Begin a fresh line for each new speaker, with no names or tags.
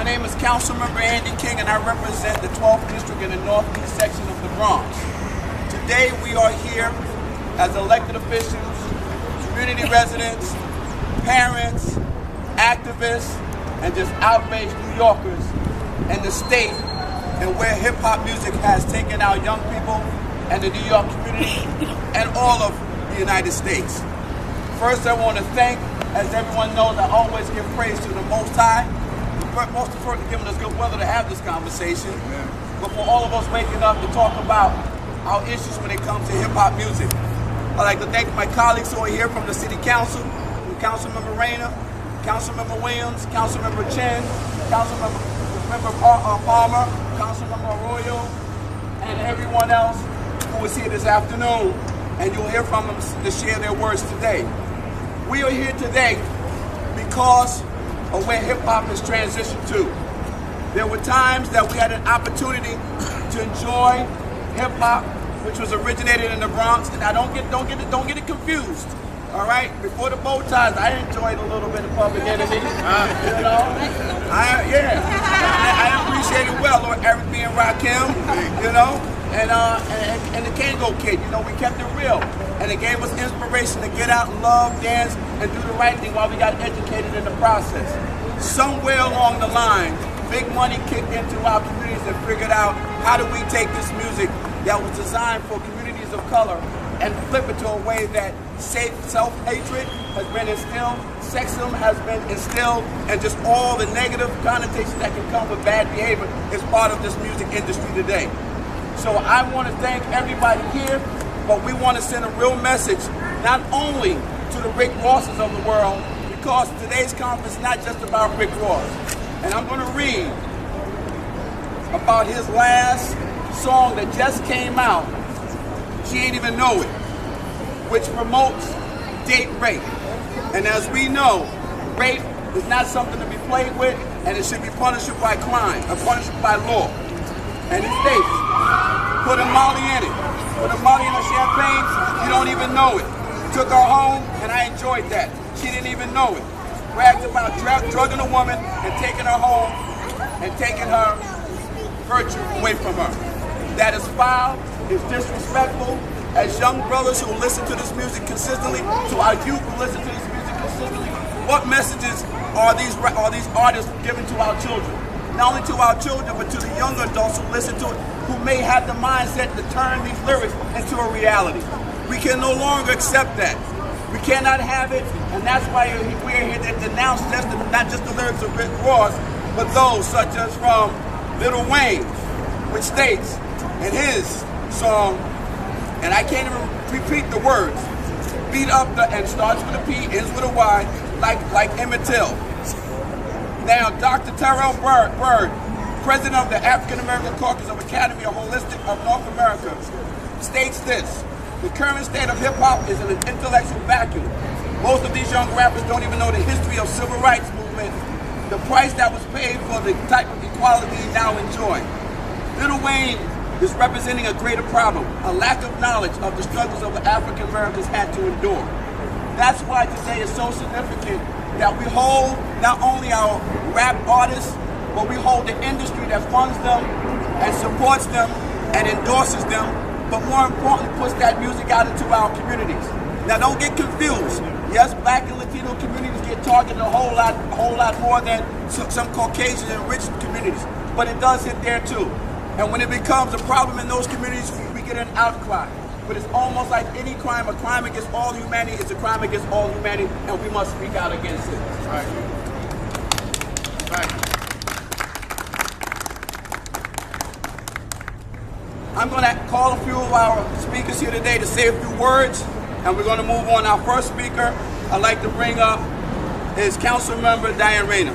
My name is Councilmember Andy King, and I represent the 12th District in the Northeast section of the Bronx. Today we are here as elected officials, community residents, parents, activists, and just outraged New Yorkers in the state and where hip-hop music has taken our young people and the New York community and all of the United States. First, I want to thank, as everyone knows, I always give praise to the Most High, most for giving us good weather to have this conversation, but for all of us waking up to talk about our issues when it comes to hip-hop music. I'd like to thank my colleagues who are here from the City Council, Councilmember Rayner, Councilmember Williams, Councilmember Chen, Councilmember Palmer, Councilmember Arroyo, and everyone else who is here this afternoon, and you'll hear from them to share their words today. We are here today because of where hip-hop has transitioned to. There were times that we had an opportunity to enjoy hip-hop, which was originated in the Bronx, and don't get it confused. All right, before the bow ties, I enjoyed a little bit of Public Enemy. You know, I appreciate it well, Lord Eric B. and Rakim. You know, and the Kango Kid. You know, we kept it real, and it gave us inspiration to get out and love, dance, and do the right thing while we got educated in the process. Somewhere along the line, big money kicked into our communities and figured out how do we take this music that was designed for communities of color and flip it to a way that self-hatred has been instilled, sexism has been instilled, and just all the negative connotations that can come with bad behavior is part of this music industry today. So I want to thank everybody here, but we want to send a real message, not only to the Rick Rosses of the world, because today's conference is not just about Rick Ross. And I'm going to read about his last song that just came out, She Ain't Even Know It, which promotes date rape. And as we know, rape is not something to be played with, and it should be punishable by crime, or punishable by law. And it states, put a Molly in it. Put a Molly in her champagne, you don't even know it. Took her home, and I enjoyed that. She didn't even know it. Bragged about drugging a woman and taking her home and taking her virtue away from her. That is foul, it's disrespectful. As young brothers who listen to this music consistently, to our youth who listen to this music consistently, what messages are these artists giving to our children? Not only to our children, but to the younger adults who listen to it, who may have the mindset to turn these lyrics into a reality. We can no longer accept that. We cannot have it, and that's why we are here to denounce not just the lyrics of Rick Ross, but those such as from Lil Wayne, which states in his song, and I can't even repeat the words, beat up and starts with a P, ends with a Y, like Emmett Till. Now, Dr. Terrell Byrd, president of the African American Caucus of Academy of Holistic of North America, states this: the current state of hip-hop is in an intellectual vacuum. Most of these young rappers don't even know the history of civil rights movement, the price that was paid for the type of equality they now enjoy. Lil Wayne is representing a greater problem, a lack of knowledge of the struggles of the African Americans had to endure. That's why today is so significant that we hold not only our rap artists, but we hold the industry that funds them and supports them and endorses them, but more importantly, puts that music out into our communities. Now, don't get confused. Yes, Black and Latino communities get targeted a whole lot more than some Caucasian and rich communities, but it does hit there too. And when it becomes a problem in those communities, we get an outcry. But it's almost like any crime, a crime against all humanity is a crime against all humanity, and we must speak out against it.
Right. Right.
I'm going to call a few of our speakers here today to say a few words, and we're going to move on. Our first speaker I'd like to bring up is Councilmember Diane Rayner.